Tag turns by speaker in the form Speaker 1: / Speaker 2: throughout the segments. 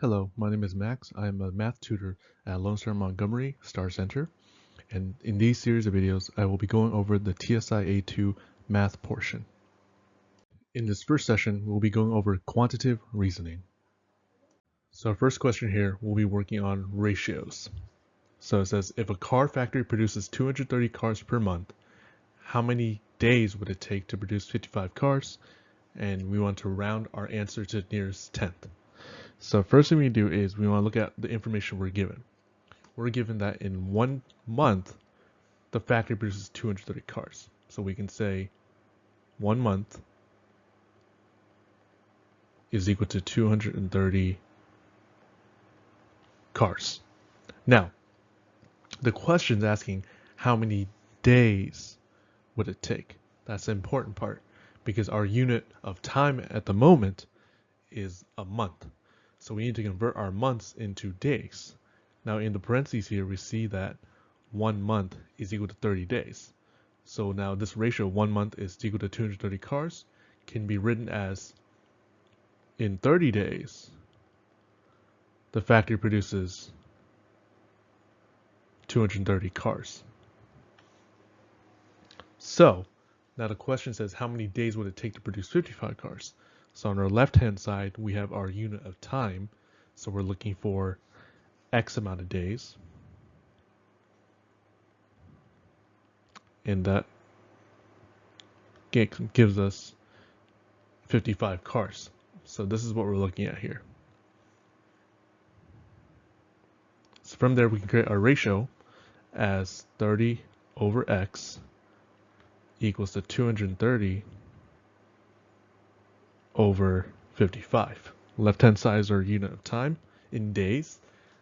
Speaker 1: Hello, my name is Max. I am a math tutor at LSC-Montgomery Star Center, and in these series of videos, I will be going over the TSIA2 math portion. In this first session, we'll be going over quantitative reasoning. So our first question here, we'll be working on ratios. So it says, if a car factory produces 230 cars per month, how many days would it take to produce 55 cars? And we want to round our answer to the nearest tenth. So first thing we do is we want to look at the information we're given. We're given that in 1 month, the factory produces 230 cars. So we can say 1 month is equal to 230 cars. Now, the question is asking how many days would it take? That's the important part because our unit of time at the moment is a month. So we need to convert our months into days. Now in the parentheses here, we see that 1 month is equal to 30 days. So now this ratio, 1 month is equal to 230 cars, can be written as in 30 days, the factory produces 230 cars. So now the question says how many days would it take to produce 55 cars? So on our left-hand side, we have our unit of time. So we're looking for X amount of days. And that gives us 55 cars. So this is what we're looking at here. So from there, we can create our ratio as 30 over X equals to 230 over 55. Left-hand side is our unit of time in days,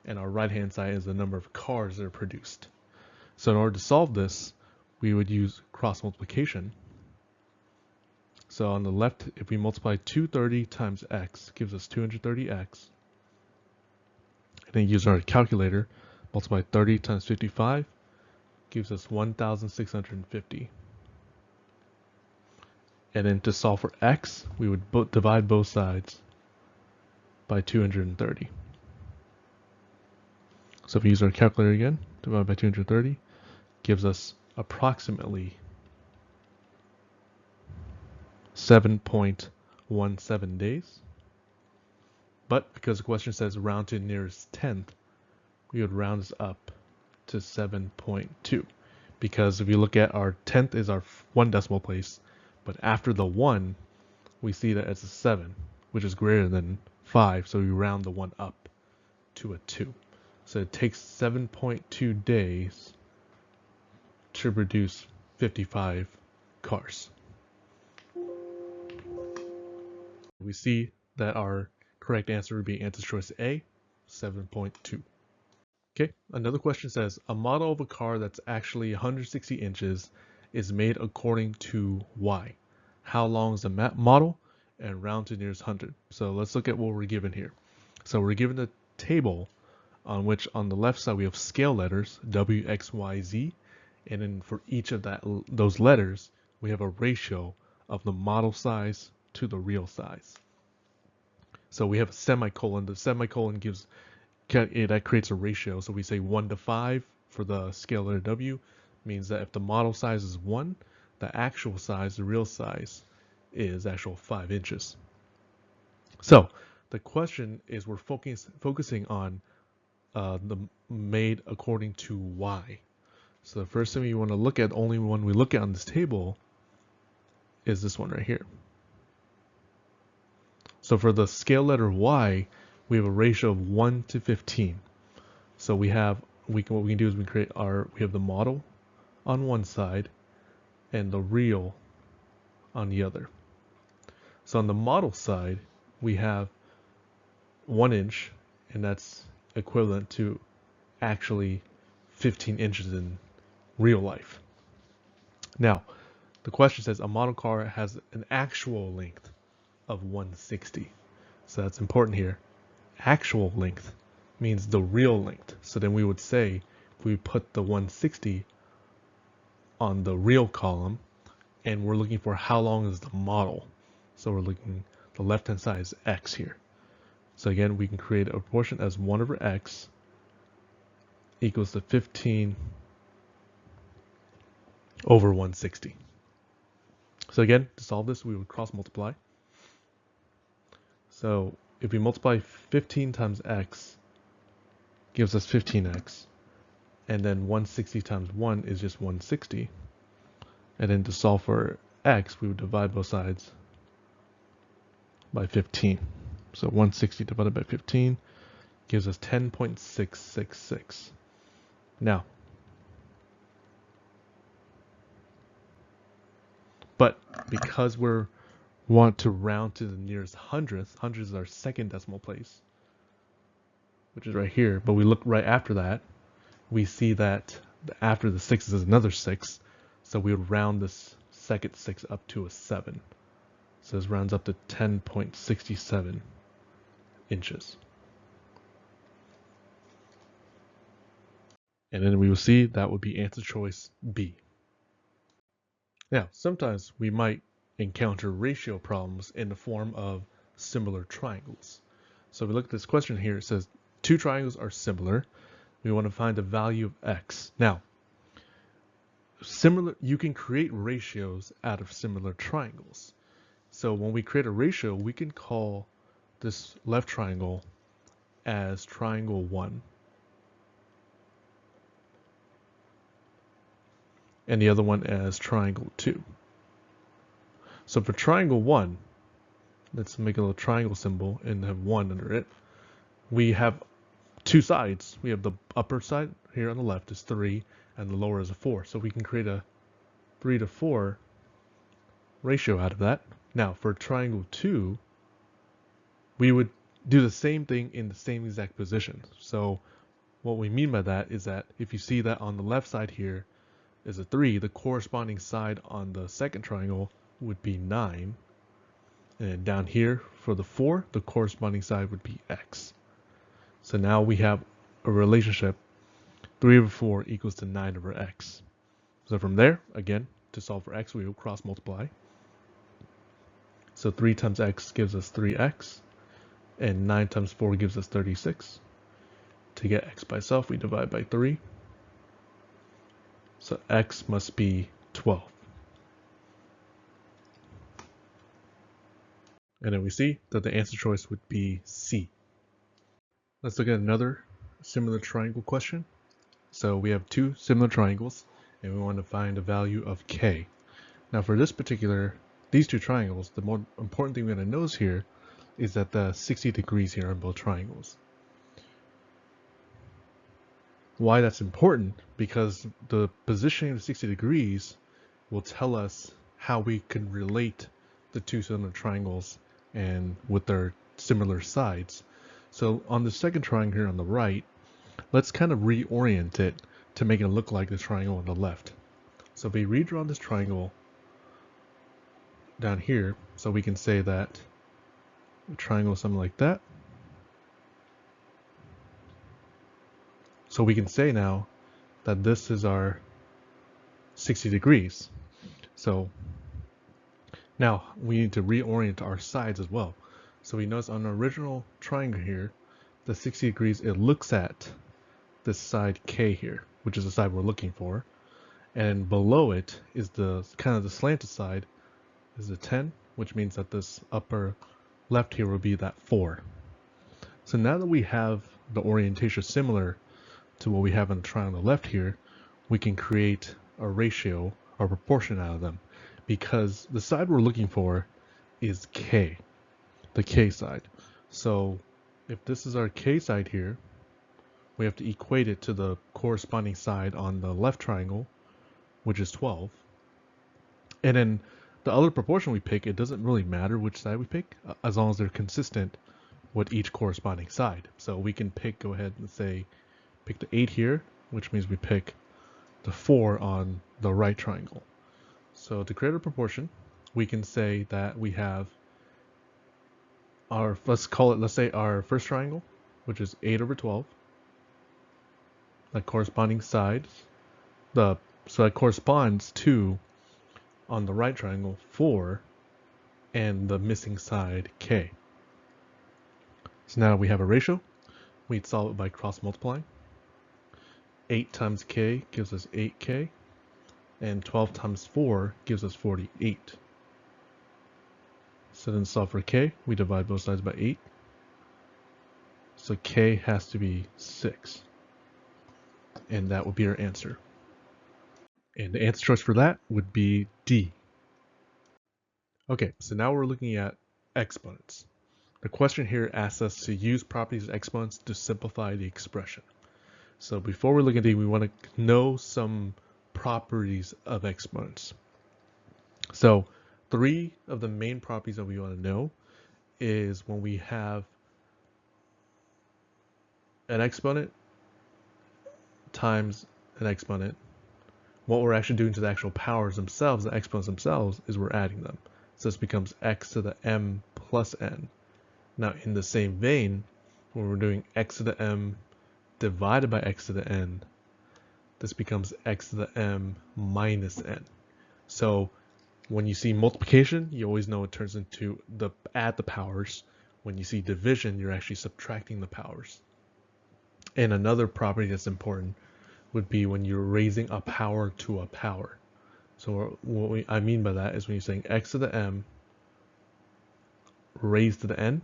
Speaker 1: and our right-hand side is the number of cars that are produced. So in order to solve this, we would use cross multiplication. So on the left, if we multiply 230 times X, gives us 230X. And then use our calculator, multiply 30 times 55, gives us 1,650. And then to solve for X, we would divide both sides by 230. So if we use our calculator again, divide by 230, gives us approximately 7.17 days. But because the question says round to the nearest tenth, we would round this up to 7.2. Because if you look at our tenth is our 1 decimal place, but after the 1, we see that it's a 7, which is greater than 5, so we round the 1 up to a 2. So it takes 7.2 days to produce 55 cars. We see that our correct answer would be answer choice A, 7.2. Okay, another question says, a model of a car that's actually 160 inches is made according to Y. How long is the model? And round to nearest 100. So let's look at what we're given here. So we're given a table on which on the left side we have scale letters, W, X, Y, Z. And then for each of those letters, we have a ratio of the model size to the real size. So we have a semicolon. The semicolon that creates a ratio. So we say 1 to 5 for the scale letter W, means that if the model size is 1, the actual size, the real size, is actual 5 inches. So the question is we're focusing on the made according to Y. So the first thing we want to look at, only one we look at on this table, is this one right here. So for the scale letter Y, we have a ratio of 1 to 15. So what we can do is we have the model on one side and the real on the other. So on the model side, we have 1 inch, and that's equivalent to actually 15 inches in real life. Now, the question says a model car has an actual length of 160. So that's important here. Actual length means the real length. So then we would say if we put the 160 on the real column, and we're looking for how long is the model. So we're looking, the left-hand side is X here. So again, we can create a proportion as 1 over x equals to 15 over 160. So again, to solve this, we would cross multiply. So if we multiply 15 times x, gives us 15x. And then 160 times 1 is just 160. And then to solve for x, we would divide both sides by 15. So 160 divided by 15 gives us 10.666. Now, but because we want to round to the nearest hundredth, hundredth is our second decimal place, which is right here. But we look right after that, we see that after the 6 is another 6. So we would round this second 6 up to a 7. So this rounds up to 10.67 inches. And then we will see that would be answer choice B. Now, sometimes we might encounter ratio problems in the form of similar triangles. So if we look at this question here, it says two triangles are similar. We want to find the value of x. Now, you can create ratios out of similar triangles. So when we create a ratio, we can call this left triangle as triangle 1. And the other one as triangle 2. So for triangle 1, let's make a little triangle symbol and have 1 under it. We have two sides. We have the upper side here on the left is 3 and the lower is a 4. So we can create a 3 to 4 ratio out of that. Now for triangle 2, we would do the same thing in the same exact position. So what we mean by that is that if you see that on the left side here is a 3, the corresponding side on the second triangle would be 9. And down here for the 4, the corresponding side would be x. So now we have a relationship 3 over 4 equals to 9 over x. So from there, again, to solve for x, we will cross multiply. So 3 times x gives us 3x, and 9 times 4 gives us 36. To get x by itself, we divide by 3. So x must be 12. And then we see that the answer choice would be C. Let's look at another similar triangle question. So we have two similar triangles, and we want to find the value of k. Now for these two triangles, the more important thing we're going to notice here is that the 60 degrees here on both triangles. Why that's important? Because the positioning of 60 degrees will tell us how we can relate the two similar triangles and with their similar sides. So on the second triangle here on the right, let's kind of reorient it to make it look like the triangle on the left. So if we redraw this triangle down here, so we can say that the triangle is something like that. So we can say now that this is our 60 degrees. So now we need to reorient our sides as well. So we notice on the original triangle here, the 60 degrees, it looks at this side K here, which is the side we're looking for. And below it is the kind of the slanted side is the 10, which means that this upper left here will be that 4. So now that we have the orientation similar to what we have on the triangle on the left here, we can create a ratio or proportion out of them, because the side we're looking for is K, the K side. So if this is our K side here, we have to equate it to the corresponding side on the left triangle, which is 12. And then the other proportion we pick, it doesn't really matter which side we pick, as long as they're consistent with each corresponding side. So we can go ahead and say, pick the 8 here, which means we pick the 4 on the right triangle. So to create a proportion, we can say that we have our, let's say our first triangle, which is 8 over 12. That corresponding sides, so that corresponds to, on the right triangle, 4, and the missing side, K. So now we have a ratio. We'd solve it by cross multiplying. 8 times k gives us 8k, and 12 times 4 gives us 48. So then solve for k, we divide both sides by 8. So k has to be 6. And that would be our answer. And the answer choice for that would be D. Okay, so now we're looking at exponents. The question here asks us to use properties of exponents to simplify the expression. So before we look at D, we want to know some properties of exponents. So 3 of the main properties that we want to know is when we have an exponent times an exponent, what we're actually doing to the actual powers themselves, the exponents themselves, is we're adding them. So this becomes x to the m plus n. Now in the same vein, when we're doing x to the m divided by x to the n, this becomes x to the m minus n. So when you see multiplication, you always know it turns into add the powers. When you see division, you're actually subtracting the powers. And another property that's important would be when you're raising a power to a power. So what I mean by that is when you're saying x to the m raised to the n,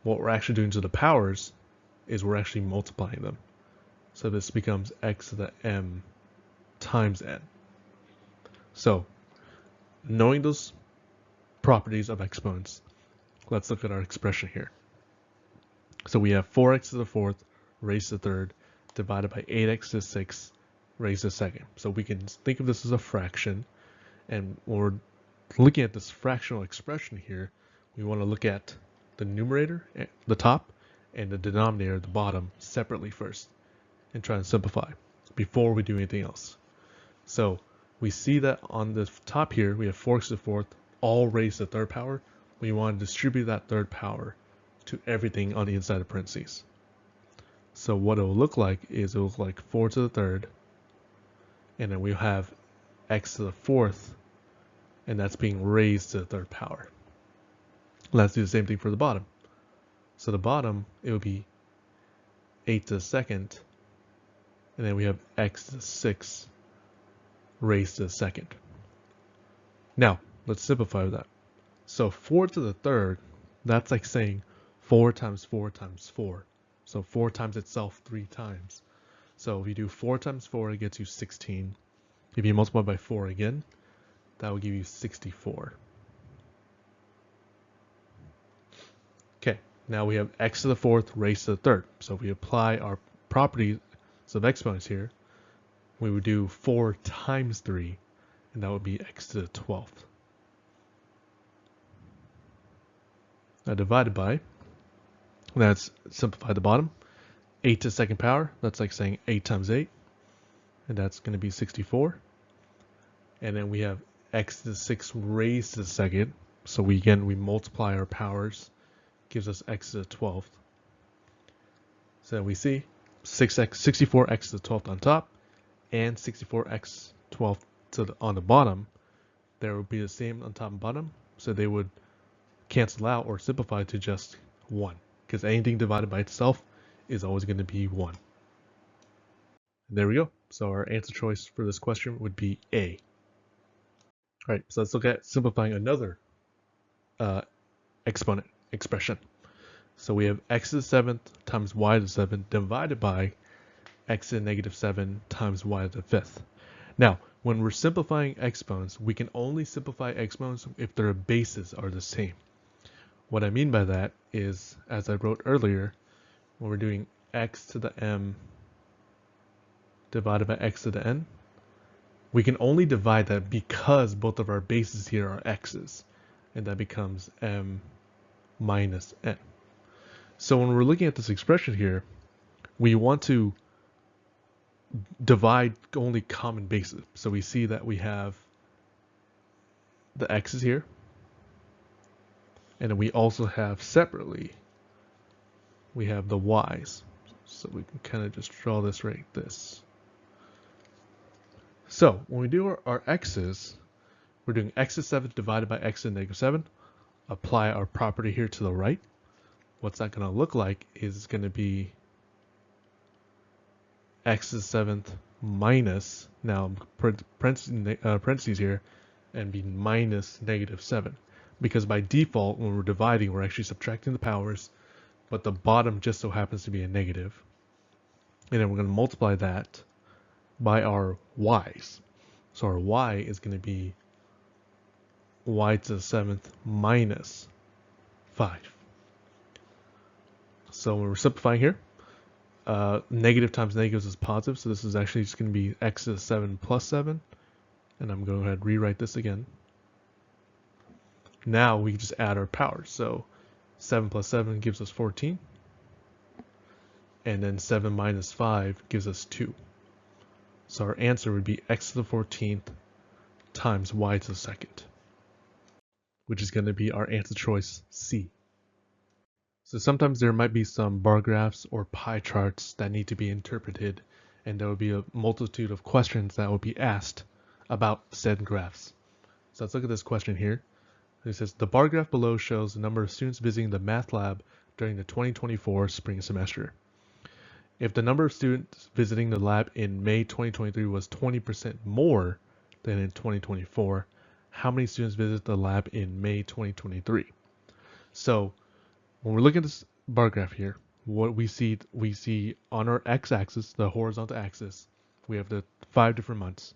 Speaker 1: what we're actually doing to the powers is we're actually multiplying them. So this becomes x to the m times n. So knowing those properties of exponents, let's look at our expression here. So we have 4x to the fourth raised to the third divided by 8x to the sixth raised to the second. So we can think of this as a fraction, and when we're looking at this fractional expression here, we want to look at the numerator, the top, and the denominator, the bottom, separately first and try and simplify before we do anything else. So we see that on the top here, we have 4x to the fourth, all raised to the third power. We want to distribute that third power to everything on the inside of parentheses. So what it will look like is it will look like 4 to the third, and then we'll have x to the fourth, and that's being raised to the third power. Let's do the same thing for the bottom. So the bottom, it will be 8 to the second, and then we have x to the sixth raised to the second. Now, let's simplify that. So 4 to the third, that's like saying 4 times 4 times 4. So 4 times itself 3 times. So if you do 4 times 4, it gets you 16. If you multiply by 4 again, that will give you 64. Okay, now we have x to the fourth raised to the third. So if we apply our properties of exponents here, we would do 4 times 3, and that would be x to the 12th. Now divided by, that's simplify the bottom. 8 to the second power, that's like saying 8 times 8, and that's going to be 64. And then we have x to the 6th raised to the second, so we multiply our powers, gives us x to the 12th. So we see 64x to the 12th on top, and 64x 12th on the bottom. There would be the same on top and bottom, so they would cancel out or simplify to just 1, because anything divided by itself is always going to be 1. And there we go. So our answer choice for this question would be A. All right, so let's look at simplifying another exponent expression. So we have x to the 7th times y to the 7th divided by x to the negative 7 times y to the 5th. Now, when we're simplifying exponents, we can only simplify exponents if their bases are the same. What I mean by that is, as I wrote earlier, when we're doing x to the m divided by x to the n, we can only divide that because both of our bases here are x's, and that becomes m minus n. So when we're looking at this expression here, we want to divide only common bases. So we see that we have the x's here, and then we also have separately, we have the y's. So we can kind of just draw this right like this. So when we do our x's, we're doing x to the 7th divided by x to the negative 7. Apply our property here to the right. what's that going to look like is going to be x to the 7th minus, now parentheses here, and be minus -7. Because by default, when we're dividing, we're actually subtracting the powers, but the bottom just so happens to be a negative. And then we're going to multiply that by our y's. So our y is going to be y to the 7th minus 5. So when we're simplifying here, negative times negatives is positive, so this is actually just going to be x to the 7 plus 7. And I'm going to go ahead and rewrite this again. Now we can just add our powers. So 7 plus 7 gives us 14. And then 7 minus 5 gives us 2. So our answer would be x to the 14th times y to the 2nd, which is going to be our answer choice C. So sometimes there might be some bar graphs or pie charts that need to be interpreted, and there will be a multitude of questions that will be asked about said graphs. So let's look at this question here. It says, the bar graph below shows the number of students visiting the math lab during the 2024 spring semester. If the number of students visiting the lab in May 2023 was 20% more than in 2024, how many students visit the lab in May 2023? So when we're looking at this bar graph here, what we see on our x-axis, the horizontal axis, we have the 5 different months: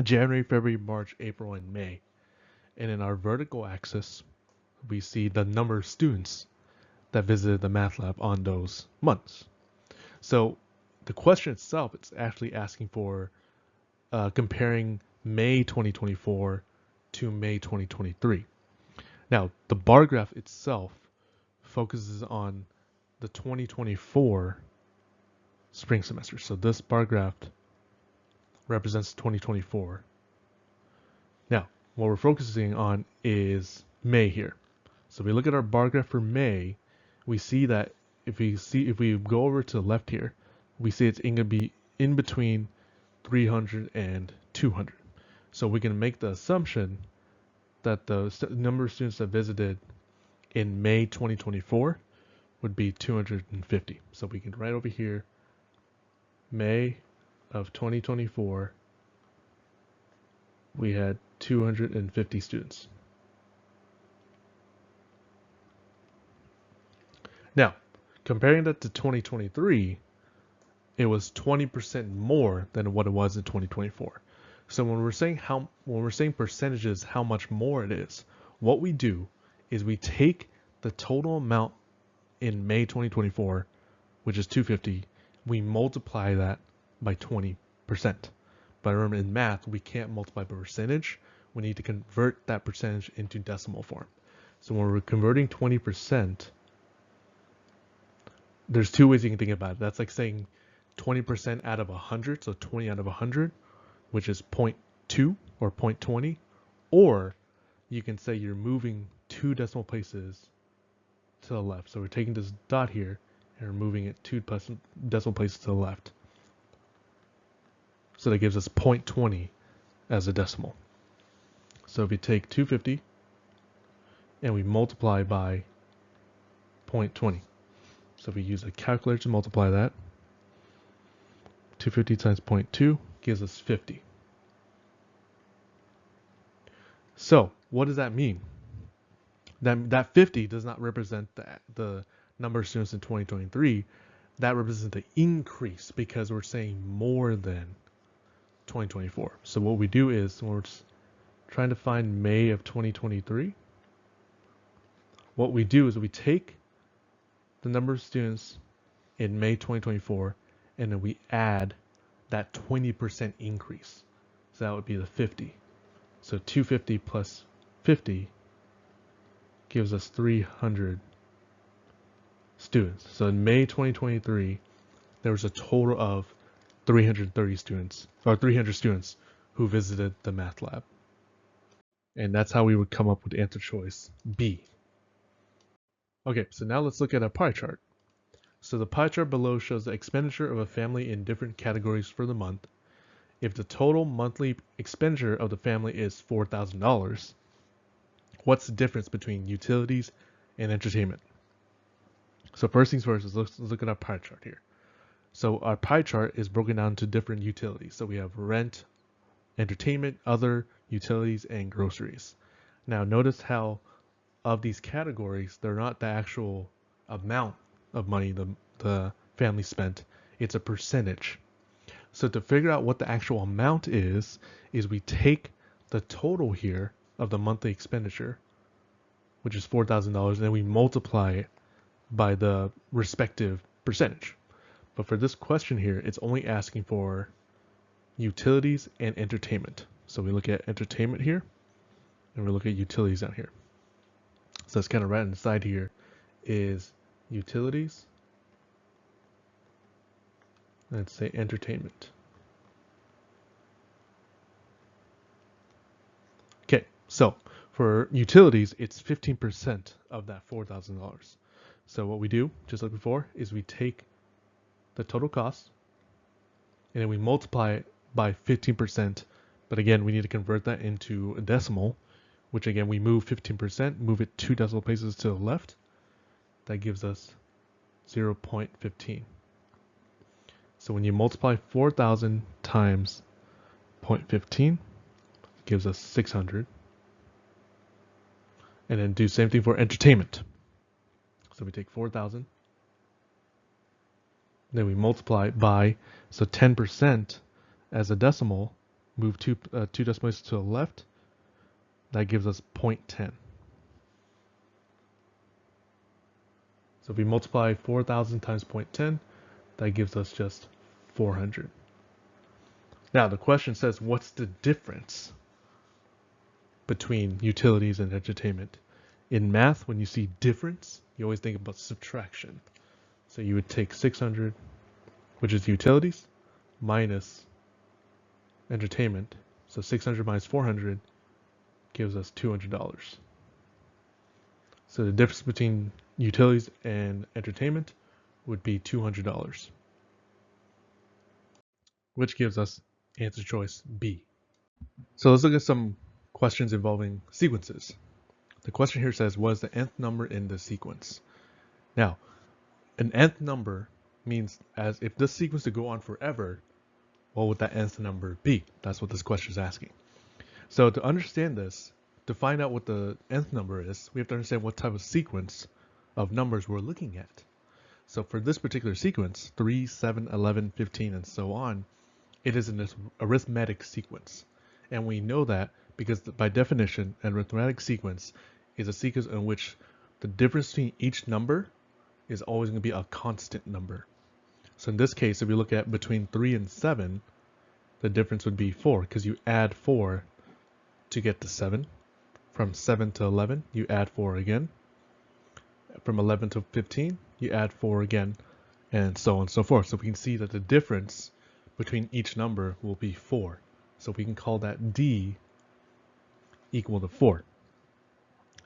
Speaker 1: January, February, March, April, and May. And in our vertical axis, we see the number of students that visited the math lab on those months. So the question itself, it's actually asking for comparing May 2024 to May 2023. Now, the bar graph itself focuses on the 2024 spring semester. So this bar graph represents 2024. Now, what we're focusing on is May here. So we look at our bar graph for May, we see that if we go over to the left here, we see it's going to be in between 300 and 200. So we can make the assumption that the number of students that visited in May 2024 would be 250. So we can write over here, May of 2024, we had 250 students. Now, comparing that to 2023, it was 20% more than what it was in 2024. So when we're saying percentages, how much more it is, what we do is we take the total amount in May 2024, which is 250, we multiply that by 20%. But remember, in math, we can't multiply by percentage. We need to convert that percentage into decimal form. So when we're converting 20%, there's two ways you can think about it. That's like saying 20% out of 100, so 20 out of 100, which is 0.2 or 0.20. Or you can say you're moving 2 decimal places to the left. So we're taking this dot here and we're moving it 2 decimal places to the left. So that gives us 0.20 as a decimal. So if we take 250 and we multiply by 0.20. So if we use a calculator to multiply that, 250 times 0.2 gives us 50. So what does that mean? That 50 does not represent the number of students in 2023. That represents the increase because we're saying more than 2024. So what we do is when we're trying to find May of 2023, what we do is we take the number of students in May 2024 and then we add that 20% increase. So that would be the 50. So 250 plus 50 gives us 300 students. So in May 2023, there was a total of 330 students, or 300 students who visited the math lab. And that's how we would come up with answer choice B. Okay, so now let's look at a pie chart. So the pie chart below shows the expenditure of a family in different categories for the month. If the total monthly expenditure of the family is $4,000, what's the difference between utilities and entertainment? So first things first is let's look at our pie chart here. So our pie chart is broken down to different utilities. So we have rent, entertainment, other, utilities, and groceries. Now notice how of these categories, they're not the actual amount of money the family spent. It's a percentage. So to figure out what the actual amount is we take the total here of the monthly expenditure, which is $4,000, and then we multiply it by the respective percentage. But for this question here, it's only asking for utilities and entertainment. So we look at entertainment here, and we look at utilities down here. So that's kind of right inside here is utilities. Let's say entertainment. Okay, so for utilities, it's 15% of that $4,000. So what we do, just like before, is we take the total cost and then we multiply it by 15%. But again, we need to convert that into a decimal, which again, we move 15%, move it 2 decimal places to the left. That gives us 0.15. So when you multiply 4,000 times 0.15, it gives us 600. And then do the same thing for entertainment. So we take 4,000. Then we multiply by, so 10% as a decimal, move 2 decimal places to the left. That gives us 0.10. So if we multiply 4,000 times 0.10, that gives us just 400. Now the question says, what's the difference between utilities and entertainment? In math, when you see difference, you always think about subtraction. So you would take 600, which is utilities, minus entertainment. So 600 minus 400 gives us $200. So the difference between utilities and entertainment would be $200, which gives us answer choice B. So let's look at some questions involving sequences. The question here says, what is the nth number in the sequence? Now, an nth number means as if this sequence to go on forever, what would that nth number be? That's what this question is asking. So to understand this, to find out what the nth number is, we have to understand what type of sequence of numbers we're looking at. So for this particular sequence, 3, 7, 11, 15, and so on, it is an arithmetic sequence. And we know that because by definition, an arithmetic sequence is a sequence in which the difference between each number is always going to be a constant number. So in this case, if you look at between 3 and 7, the difference would be 4 because you add 4 to get to 7. From 7 to 11, you add 4 again. From 11 to 15, you add 4 again, and so on and so forth. So we can see that the difference between each number will be 4. So we can call that D equal to 4.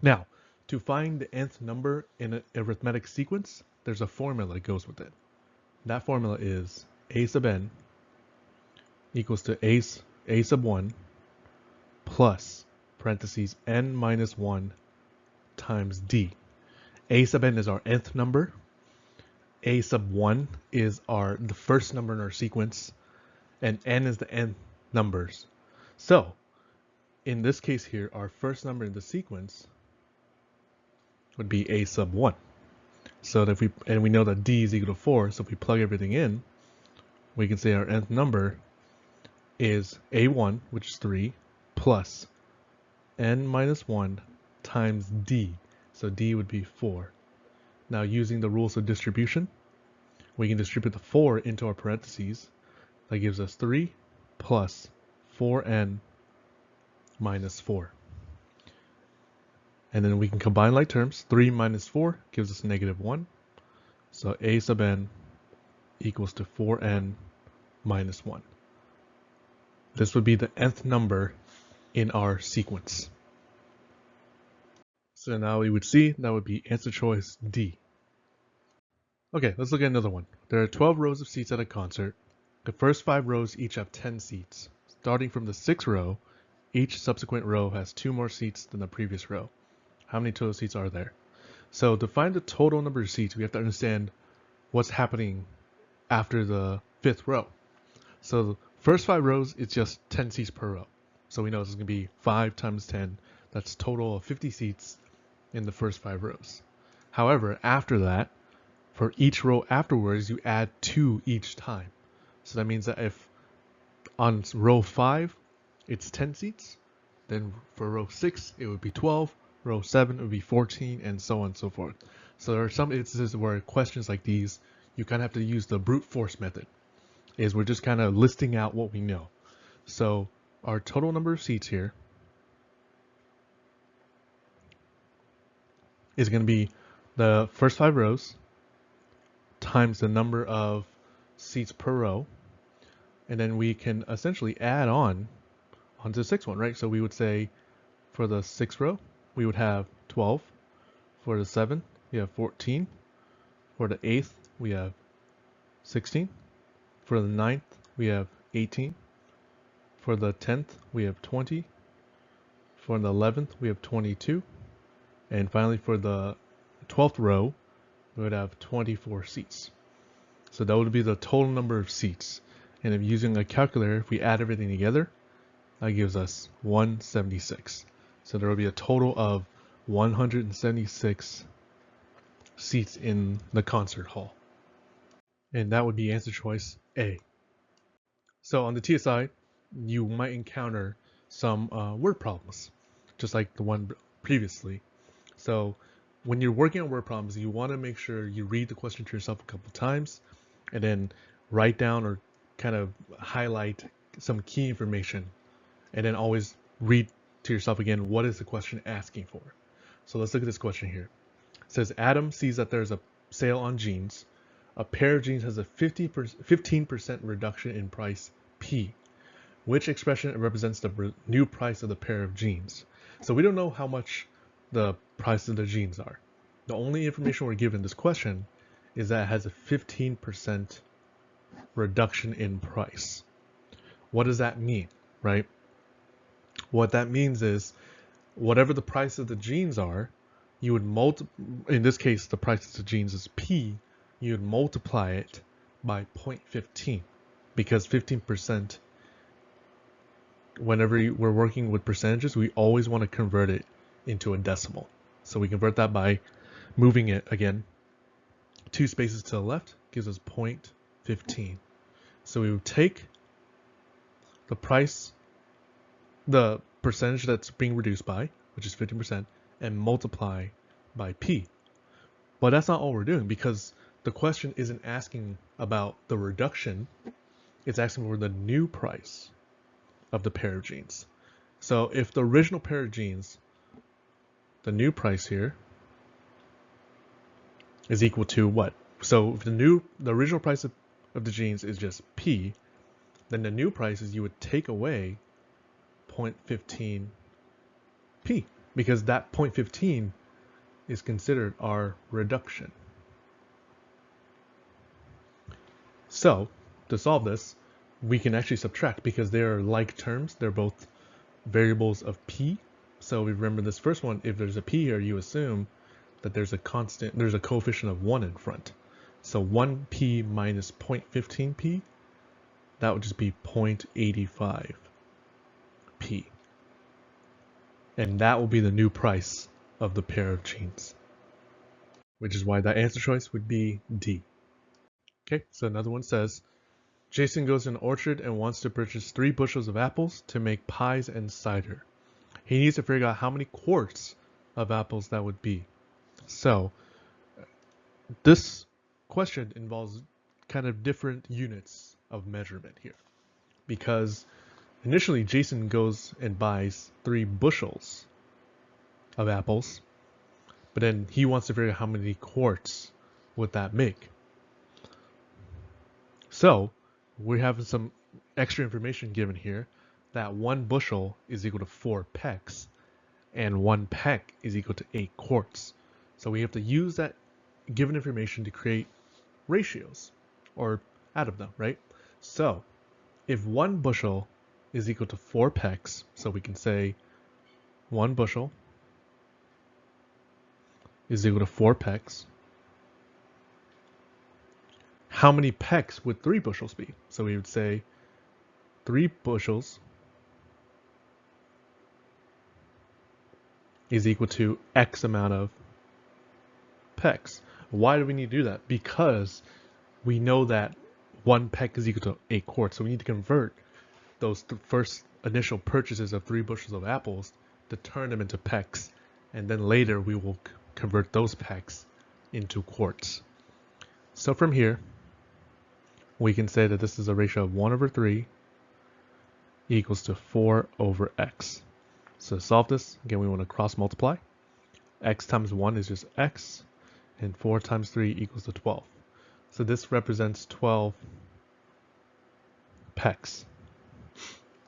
Speaker 1: Now, to find the nth number in an arithmetic sequence, there's a formula that goes with it. That formula is A sub n equals to A sub 1 plus parentheses n minus 1 times D. A sub n is our nth number. A sub 1 is the first number in our sequence, and n is the nth numbers. So, in this case here, our first number in the sequence would be A sub 1. So that we know that D is equal to 4, so if we plug everything in, we can say our nth number is A1, which is 3, plus n minus 1 times D. So D would be 4. Now using the rules of distribution, we can distribute the 4 into our parentheses. That gives us 3 plus 4n minus 4. And then we can combine like terms. 3 minus 4 gives us negative 1. So A sub n equals to 4n minus 1. This would be the nth number in our sequence. So now we would see that would be answer choice D. Okay, let's look at another one. There are 12 rows of seats at a concert. The first 5 rows each have 10 seats. Starting from the 6th row, each subsequent row has 2 more seats than the previous row. How many total seats are there? So to find the total number of seats, we have to understand what's happening after the fifth row. So the first 5 rows, it's just 10 seats per row. So we know this is going to be 5 times 10. That's a total of 50 seats in the first 5 rows. However, after that, for each row afterwards, you add 2 each time. So that means that if on row 5, it's 10 seats, then for row 6, it would be 12, row 7 would be 14, and so on and so forth. So there are some instances where questions like these, you kind of have to use the brute force method, is we're just kind of listing out what we know. So our total number of seats here is going to be the first 5 rows times the number of seats per row, and then we can essentially add on onto the 6th one, right? So we would say for the 6th row, we would have 12. For the 7th, we have 14. For the 8th, we have 16. For the 9th, we have 18. For the 10th, we have 20. For the 11th, we have 22. And finally, for the 12th row, we would have 24 seats. So that would be the total number of seats. And if using a calculator, if we add everything together, that gives us 176. So there will be a total of 176 seats in the concert hall. And that would be answer choice A. So on the TSI, you might encounter some word problems, just like the one previously. So when you're working on word problems, you want to make sure you read the question to yourself a couple times and then write down or kind of highlight some key information, and then always read to yourself again, what is the question asking for? So let's look at this question here. It says Adam sees that there's a sale on jeans. A pair of jeans has a 15% reduction in price P. Which expression represents the new price of the pair of jeans? So we don't know how much the price of the jeans are. The only information we're given in this question is that it has a 15% reduction in price. What does that mean, right? What that means is whatever the price of the jeans are, you would in this case, the price of the jeans is P, you would multiply it by 0.15 because 15%, whenever we're working with percentages, we always want to convert it into a decimal. So we convert that by moving it again 2 spaces to the left, gives us 0.15. So we would take the price, the percentage that's being reduced by, which is 15%, and multiply by P. But that's not all we're doing, because the question isn't asking about the reduction, it's asking for the new price of the pair of jeans. So if the original pair of jeans, the new price here, is equal to what? So if the original price of the jeans is just P, then the new price is you would take away 0.15 P, because that 0.15 is considered our reduction. So to solve this, we can actually subtract because they are like terms. They're both variables of P. So we remember this first one, if there's a P here, you assume that there's a coefficient of 1 in front. So 1P minus 0.15P, that would just be 0.85P. And that will be the new price of the pair of jeans, which is why that answer choice would be D. Okay, so another one says, Jason goes to an orchard and wants to purchase 3 bushels of apples to make pies and cider. He needs to figure out how many quarts of apples that would be. So this question involves kind of different units of measurement here, because initially Jason goes and buys 3 bushels of apples, but then he wants to figure out how many quarts would that make. So we have some extra information given here that 1 bushel is equal to 4 pecks and 1 peck is equal to 8 quarts. So we have to use that given information to create ratios or out of them, right? So if 1 bushel is equal to 4 pecks, so we can say 1 bushel is equal to 4 pecks. How many pecks would 3 bushels be? So we would say 3 bushels is equal to X amount of pecks. Why do we need to do that? Because we know that 1 peck is equal to 8 quarts. So we need to convert those first initial purchases of 3 bushels of apples to turn them into pecks. And then later we will convert those pecks into quarts. So from here, we can say that this is a ratio of 1 over 3 equals to 4 over x. So to solve this, again, we want to cross multiply. X times 1 is just x, and 4 times 3 equals to 12. So this represents 12 pecks.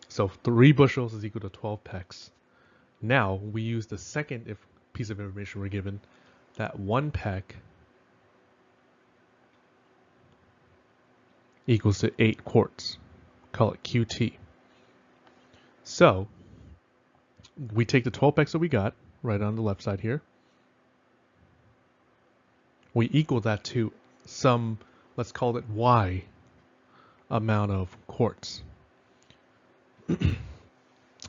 Speaker 1: So 3 bushels is equal to 12 pecks. Now we use the second piece of information we're given, that 1 peck equals to 8 quarts. Call it QT. So we take the 12 pecks that we got right on the left side here. We equal that to some, let's call it Y amount of quarts.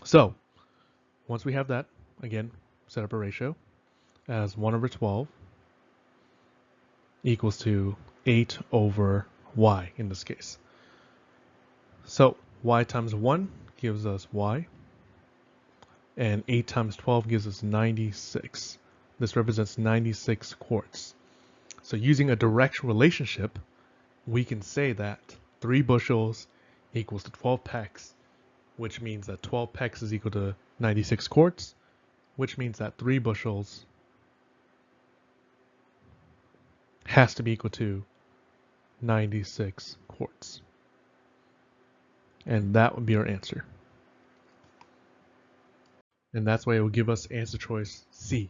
Speaker 1: So once we have that, again, set up a ratio as 1 over 12 equals to 8 over Y in this case. So Y times 1 gives us Y, and 8 times 12 gives us 96. This represents 96 quarts. So using a direct relationship, we can say that 3 bushels equals to 12 pecks, which means that 12 pecks is equal to 96 quarts, which means that 3 bushels has to be equal to 96 quarts. And that would be our answer. And that's why it will give us answer choice C.